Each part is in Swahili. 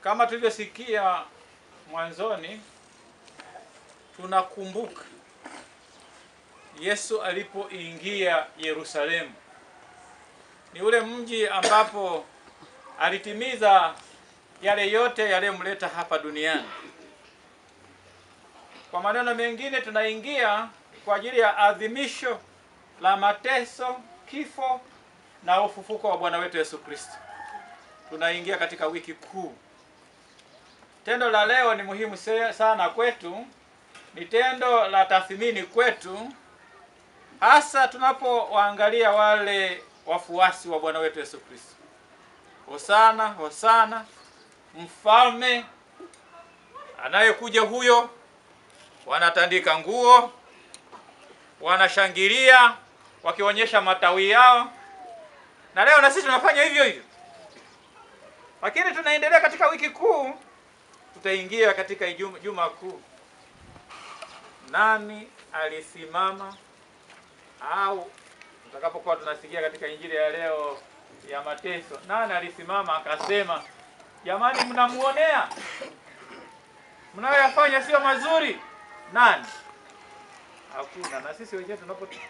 Kama tulivyosikia mwanzoni, tunakumbuka Yesu alipoingia Yerusalemu. Ni ule mji ambapo alitimiza yale yote yaliyomleta hapa duniani. Kwa maneno mengine, tunaingia kwa ajili ya adhimisho la mateso, kifo na ufufuko wa Bwana wetu Yesu Kristo. Tunaingia katika wiki kuu. Tendo la leo ni muhimu sana kwetu, ni tendo la tathmini kwetu, hasa tunapowaangalia wale wafuasi wa Bwana wetu Yesu Kristo. Hosana, hosana, mfalme anayekuja huyo. Wanatandika nguo, wanashangilia, wakionyesha matawi yao. Na leo na sisi tunafanya hivyo hivyo. Lakini tunaendelea katika wiki kuu, tutaingia katika Juma Kuu. Nani alisimama, au tutakapokuwa tunasikia katika injili ya leo ya mateso, nani alisimama akasema, jamani, mnamuonea, mnayoyafanya sio mazuri? Nani? Hakuna. Na sisi wenyewe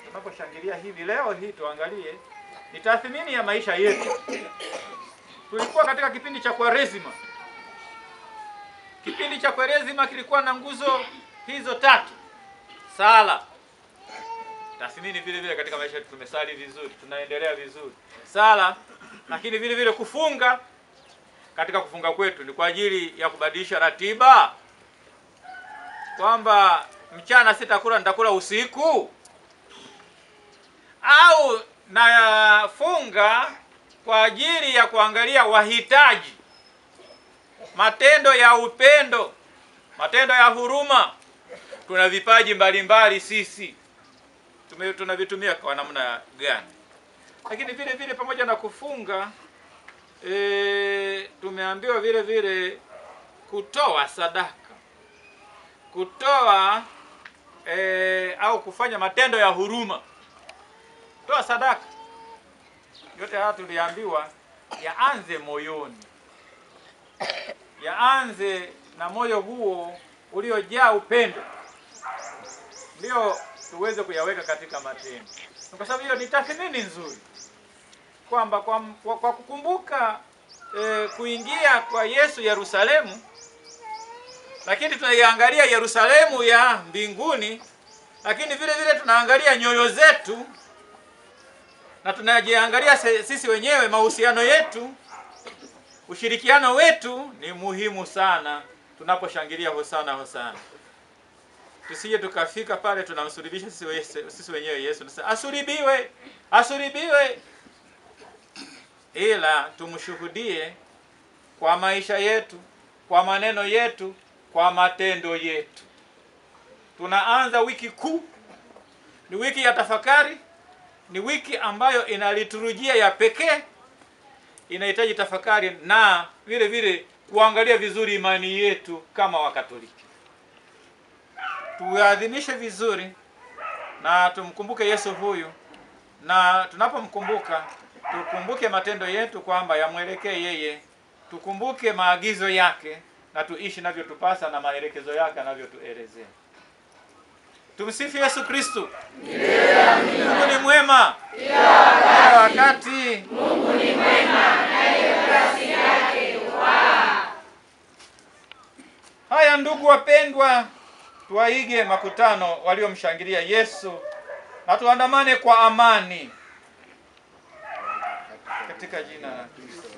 tunaposhangilia hivi leo hii, tuangalie ni tathmini ya maisha yetu. Tulikuwa katika kipindi cha Kwaresima. Kipindi cha Kwaresima kilikuwa na nguzo hizo tatu: sala. Tathmini vile vile katika maisha yetu, tumesali vizuri, tunaendelea vizuri. Sala, lakini vile vile kufunga. Katika kufunga kwetu ni kwa ajili ya kubadilisha ratiba, kwamba mchana sitakula, nitakula usiku. Au nafunga kwa ajili ya kuangalia wahitaji, matendo ya upendo, matendo ya huruma. Tuna vipaji mbalimbali sisi, tunavitumia kwa namna gani? Lakini vile vile pamoja na kufunga, tumeambiwa vile vile kutoa sadaka, kutoa au kufanya matendo ya huruma, kutoa sadaka. Yote haya tuliambiwa yaanze moyoni, yaanze na moyo huo uliojaa upendo, ndio tuweze kuyaweka katika matendo. Kwa sababu hiyo ni tathmini nzuri, kwamba kwa kukumbuka kuingia kwa Yesu Yerusalemu, lakini tunaiangalia Yerusalemu ya mbinguni, lakini vile vile tunaangalia nyoyo zetu, na tunajiangalia sisi wenyewe, mahusiano yetu, ushirikiano wetu ni muhimu sana tunaposhangilia hosana hosana. Tusije tukafika pale tunamsulubisha sisi wenyewe Yesu, nasema asulubiwe, asulubiwe. Ila tumshuhudie kwa maisha yetu, kwa maneno yetu, kwa matendo yetu. Tunaanza wiki kuu, ni wiki ya tafakari, ni wiki ambayo ina liturujia ya pekee, inahitaji tafakari na vile vile kuangalia vizuri imani yetu kama Wakatoliki. Tuadhimishe vizuri na tumkumbuke Yesu huyu, na tunapomkumbuka tukumbuke matendo yetu kwamba yamwelekee yeye, tukumbuke maagizo yake na tuishi navyo tupasa na maelekezo yake anavyotuelezea. Tumsifu Yesu Kristo. Mungu ni mwema kila wakati. Mungu ni mwema naye kazi yake huwa. Haya ndugu wapendwa, tuwaige makutano waliomshangilia Yesu na tuandamane kwa amani katika jina la Kristo.